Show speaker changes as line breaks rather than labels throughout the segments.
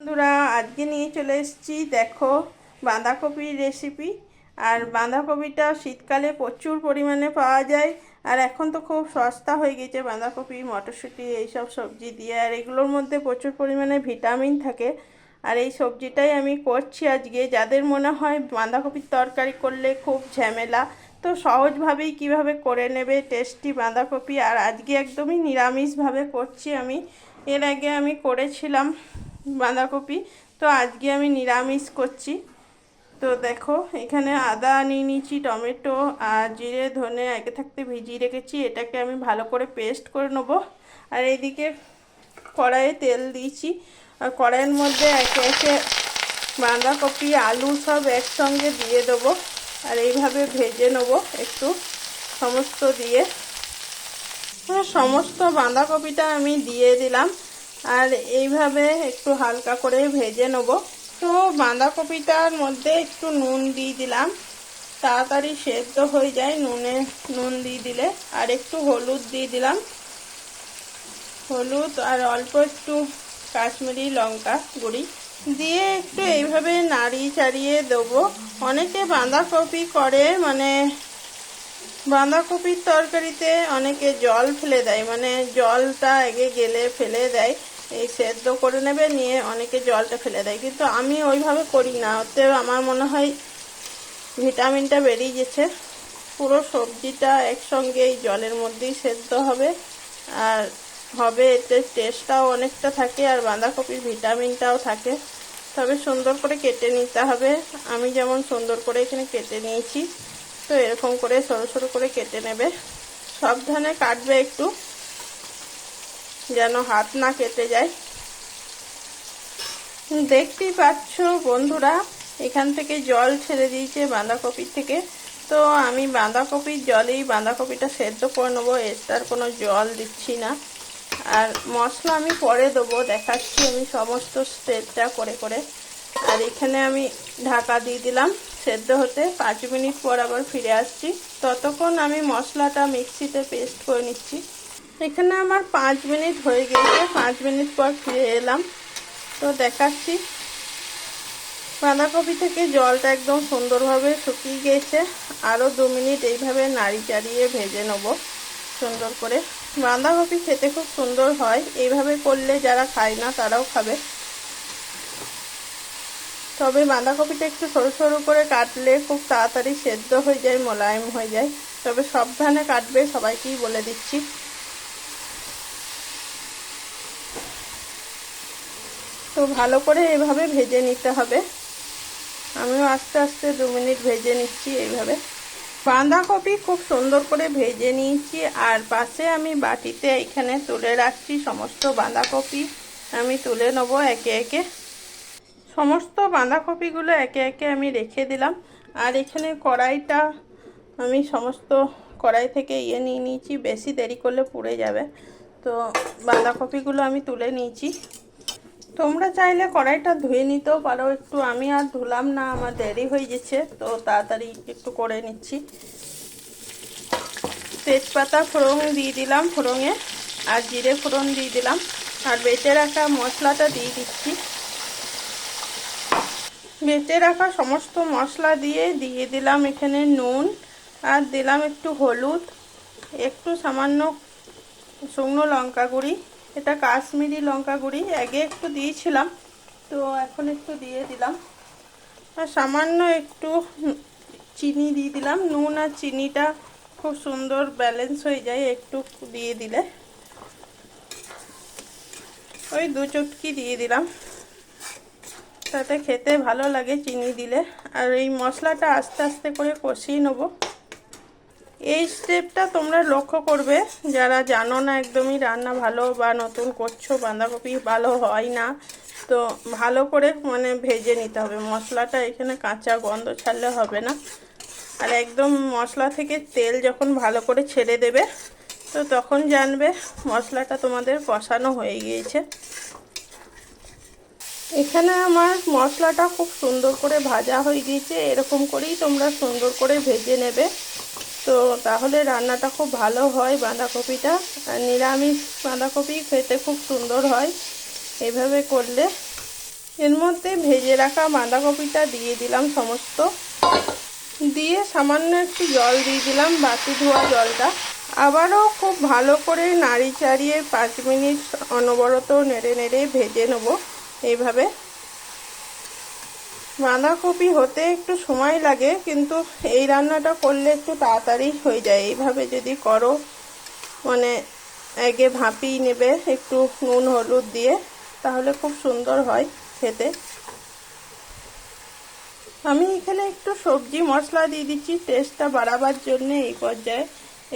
বন্ধুরা আজকে নিয়ে চলে এসেছি দেখো বাঁধাকপির রেসিপি। আর বাঁধাকপিটা শীতকালে প্রচুর পরিমাণে পাওয়া যায়। আর এখন তো খুব সস্তা হয়ে গেছে বাঁধাকপি মটরশুঁটি এইসব সবজি দিয়ে। আর এগুলোর মধ্যে প্রচুর পরিমাণে ভিটামিন থাকে। আর এই সবজিটাই আমি করছি আজকে। যাদের মনে হয় বাঁধাকপির তরকারি করলে খুব ঝামেলা, তো সহজভাবেই কিভাবে করে নেবে টেস্টি বাঁধাকপি। আর আজকে একদমই নিরামিষভাবে করছি আমি। এর আগে আমি করেছিলাম বাঁধাকপি, তো আজকে আমি নিরামিষ করছি। তো দেখো এখানে আদা নিয়ে নিয়েছি, টমেটো আর জিরে ধনে আগে থাকতে ভিজিয়ে রেখেছি, এটাকে আমি ভালো করে পেস্ট করে নেবো। আর এইদিকে কড়াইয়ে তেল দিয়েছি, আর কড়াইয়ের মধ্যে একে একে বাঁধাকপি আলু সব একসঙ্গে দিয়ে দেবো। আর এইভাবে ভেজে নেবো একটু সমস্ত দিয়ে। সমস্ত বাঁধাকপিটা আমি দিয়ে দিলাম, আর এইভাবে একটু হালকা করে ভেজে নেব। তো বাঁধাকপিটার মধ্যে একটু নুন দিয়ে দিলাম, তাড়াতাড়ি সেদ্ধ হয়ে যায় নুন দিয়ে দিলে। আর একটু হলুদ দিয়ে দিলাম, হলুদ আর অল্প একটু কাশ্মীরি লঙ্কা গুঁড়ি দিয়ে একটু এইভাবে নাড়িয়ে চাড়িয়ে দেবো। অনেকে বাঁধাকপি করে মানে বাঁধাকপির তরকারিতে অনেকে জল ফেলে দেয়, মানে জলটা আগে গেলে ফেলে দেয়, এই সেদ্ধ করে নেবে নিয়ে অনেকে জলটা ফেলে দেয়, কিন্তু আমি ওইভাবে করি না। ওতে আমার মনে হয় ভিটামিনটা বেরিয়ে গেছে। পুরো সবজিটা একসঙ্গে এই জলের মধ্যেই সেদ্ধ হবে, আর এতে টেস্টটাও অনেকটা থাকে, আর বাঁধাকপির ভিটামিনটাও থাকে। তবে সুন্দর করে কেটে নিতে হবে। আমি যেমন সুন্দর করে এখানে কেটে নিয়েছি, তো এরকম করে সরু সরু করে কেটে নেবে। সাবধানে কাটবে একটু, যেন হাত না কেটে যায়। দেখতেই পাচ্ছ বন্ধুরা, এখান থেকে জল ছেড়ে দিয়েছে বাঁধাকপির থেকে। তো আমি বাঁধাকপির জলেই বাঁধাকপিটা সেদ্ধ করে নেবো, এটার কোনো জল দিচ্ছি না। আর মশলা আমি পরে দেবো, দেখাচ্ছি আমি সমস্ত স্টেপটা করে করে। আর এখানে আমি ঢাকা দিয়ে দিলাম সেদ্ধ হতে, 5 মিনিট পর আবার ফিরে আসছি। ততক্ষণ আমি মশলাটা মিক্সিতে পেস্ট করে নিচ্ছি। এখানে আমার 5 মিনিট হয়ে গেছে, 5 মিনিট পর ফিরে এলাম। তো দেখাচ্ছি বাঁধাকপি থেকে জলটা একদম সুন্দরভাবে শুকিয়ে গেছে। আরও 2 মিনিট এইভাবে নাড়ি চাড়িয়ে ভেজে নেব সুন্দর করে। বাঁধাকপি খেতে খুব সুন্দর হয়, এইভাবে করলে যারা খায় না তারাও খাবে। তবে বাঁধাকপিটা একটু সরু সরু করে কাটলে খুব তাড়াতাড়ি সেদ্ধ হয়ে যায়, মোলায়েম হয়ে যায়। তবে সাবধানে কাটবে, সবাইকেই বলে দিচ্ছি। তো ভালো করে এভাবে ভেজে নিতে হবে। আমিও আস্তে আস্তে 2 মিনিট ভেজে নিচ্ছি এইভাবে। বাঁধাকপি খুব সুন্দর করে ভেজে নিয়েছি, আর পাশে আমি বাটিতে এখানে তুলে রাখছি সমস্ত বাঁধাকপি। আমি তুলে নেবো একে একে, সমস্ত বাঁধাকপিগুলো একে একে আমি রেখে দিলাম। আর এখানে কড়াইটা আমি সমস্ত কড়াই থেকে নিয়ে নিয়েছি, বেশি দেরি করলে পুড়ে যাবে। তো বাঁধাকপিগুলো আমি তুলে নিয়েছি। তোমরা চাইলে কড়াইটা ধুয়ে নিতেও পারো একটু, আমি আর ধুলাম না, আমার দেরি হয়ে গেছে, তো তাড়াতাড়ি একটু করে নিচ্ছি। তেজপাতা ফোড়ন দিয়ে দিলাম, ফোড়নে আর জিরে ফোড়ন দিয়ে দিলাম, আর বেটে রাখা মশলাটা দিয়ে দিচ্ছি। বেটে রাখা সমস্ত মশলা দিয়ে দিলাম এখানে নুন, আর দিলাম একটু হলুদ, একটু সামান্য শুকনো লঙ্কা গুঁড়ি, এটা কাশ্মীরি লঙ্কা গুঁড়ি, আগে একটু দিয়েছিলাম, তো এখন একটু দিয়ে দিলাম। আর সামান্য একটু চিনি দিয়ে দিলাম। নুন আর চিনিটা খুব সুন্দর ব্যালেন্স হয়ে যায় একটু দিয়ে দিলে। ওই 2 চুটকি দিয়ে দিলাম, তাতে খেতে ভালো লাগে চিনি দিলে। আর এই মশলাটা আস্তে আস্তে করে কষিয়ে নেব। এই স্টেপটা তোমরা লক্ষ্য করবে যারা জানো না একদমই রান্না ভালো, বা নতুন করছো, বাঁধাকপি ভালো হয় না, তো ভালো করে মানে ভেজে নিতে হবে মশলাটা। এখানে কাঁচা গন্ধ ছাড়লে হবে না। আর একদম মশলা থেকে তেল যখন ভালো করে ছেড়ে দেবে, তো তখন জানবে মশলাটা তোমাদের কষানো হয়ে গিয়েছে। এখানে আমার মশলাটা খুব সুন্দর করে ভাজা হয়ে গিয়েছে, এরকম করেই তোমরা সুন্দর করে ভেজে নেবে, তো তাহলে রান্নাটা খুব ভালো হয়। বাঁধাকপিটা নিরামিষ বাঁধাকপি খেতে খুব সুন্দর হয় এইভাবে করলে। এর মধ্যে ভেজে রাখা বাঁধাকপিটা দিয়ে দিলাম সমস্ত, দিয়ে সামান্য একটু জল দিয়ে দিলাম, বাটি ধোয়া জলটা। আবারও খুব ভালো করে নাড়ি চাড়িয়ে 5 মিনিট অনবরত নেড়ে নেড়ে ভেজে নেব। এইভাবে বাঁধাকপি হতে একটু সময় লাগে, কিন্তু এই রান্নাটা করলে একটু তাড়াতাড়ি হয়ে যায়। এইভাবে যদি করো, মানে আগে ভাপিয়ে নেবে একটু নুন হলুদ দিয়ে, তাহলে খুব সুন্দর হয় খেতে। আমি এখানে একটু সবজি মশলা দিয়ে দিচ্ছি টেস্টটা বাড়াবার জন্য। এই পর্যায়ে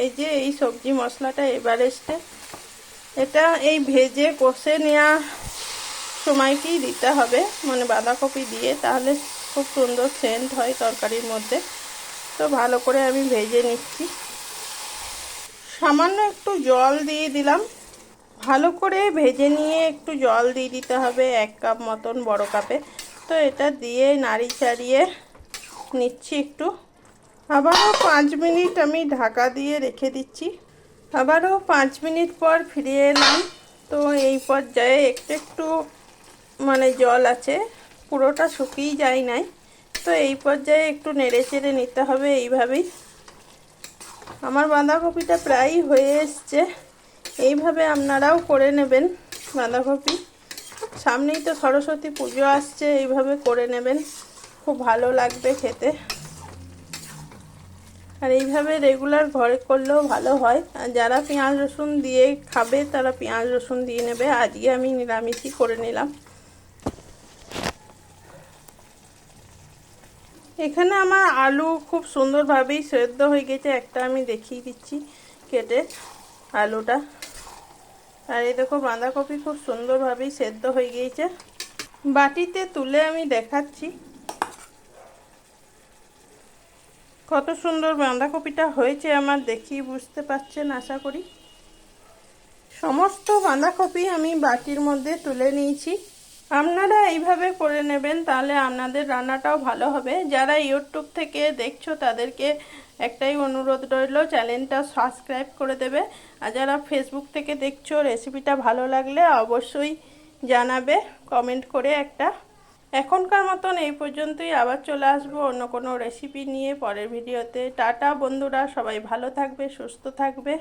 এই যে এই সবজি মশলাটা এভারেস্টে, এটা এই ভেজে কষে নেওয়া সময়কেই দিতে হবে, মানে বাঁধাকপি দিয়ে, তাহলে খুব সুন্দর সেন্ট হয় তরকারির মধ্যে। তো ভালো করে আমি ভেজে নিচ্ছি। সামান্য একটু জল দিয়ে দিলাম, ভালো করে ভেজে নিয়ে একটু জল দিয়ে দিতে হবে 1 কাপ মতন, বড় কাপে। তো এটা দিয়ে নাড়ি চাড়িয়ে নিচ্ছি একটু। আবারও 5 মিনিট আমি ঢাকা দিয়ে রেখে দিচ্ছি। আবারও 5 মিনিট পর ফিরে এলাম। তো এই পর্যায়ে একটু একটু মানে জল আছে, পুরোটা শুকিয়ে যায় নাই। তো এই পর্যায়ে একটু নেড়ে চেড়ে নিতে হবে এইভাবেই। আমার বাঁধাকপিটা প্রায় হয়ে এসছে। এইভাবে আপনারাও করে নেবেন বাঁধাকপি। সামনেই তো সরস্বতী পুজো আসছে, এইভাবে করে নেবেন, খুব ভালো লাগবে খেতে। আর এইভাবে রেগুলার ঘরে করলেও ভালো হয়। আর যারা পেঁয়াজ রসুন দিয়ে খাবে তারা পেঁয়াজ রসুন দিয়ে নেবে। আজকে আমি নিরামিষই করে নিলাম। এখানে আমার আলু খুব সুন্দরভাবেই সেদ্ধ হয়ে গেছে। একটা আমি দেখিয়ে দিচ্ছি কেটে আলুটা। আর এই দেখো বাঁধাকপি খুব সুন্দরভাবেই সেদ্ধ হয়ে গিয়েছে। বাটিতে তুলে আমি দেখাচ্ছি কত সুন্দর বাঁধাকপিটা হয়েছে আমার, দেখিয়ে বুঝতে পারছেন আশা করি। সমস্ত বাঁধাকপি আমি বাটির মধ্যে তুলে নিয়েছি। আপনারা এইভাবে করে নেবেন, তাহলে আপনাদের রান্নাটাও ভালো হবে। যারা ইউটিউব থেকে দেখছো তাদেরকে একটাই অনুরোধ রইল, চ্যানেলটা সাবস্ক্রাইব করে দেবে। আর যারা ফেসবুক থেকে দেখছো, রেসিপিটা ভালো লাগলে অবশ্যই জানাবে কমেন্ট করে একটা। এখনকার মতন এই পর্যন্তই, আবার চলে আসবো অন্য কোনো রেসিপি নিয়ে পরের ভিডিওতে। টাটা বন্ধুরা, সবাই ভালো থাকবে, সুস্থ থাকবে।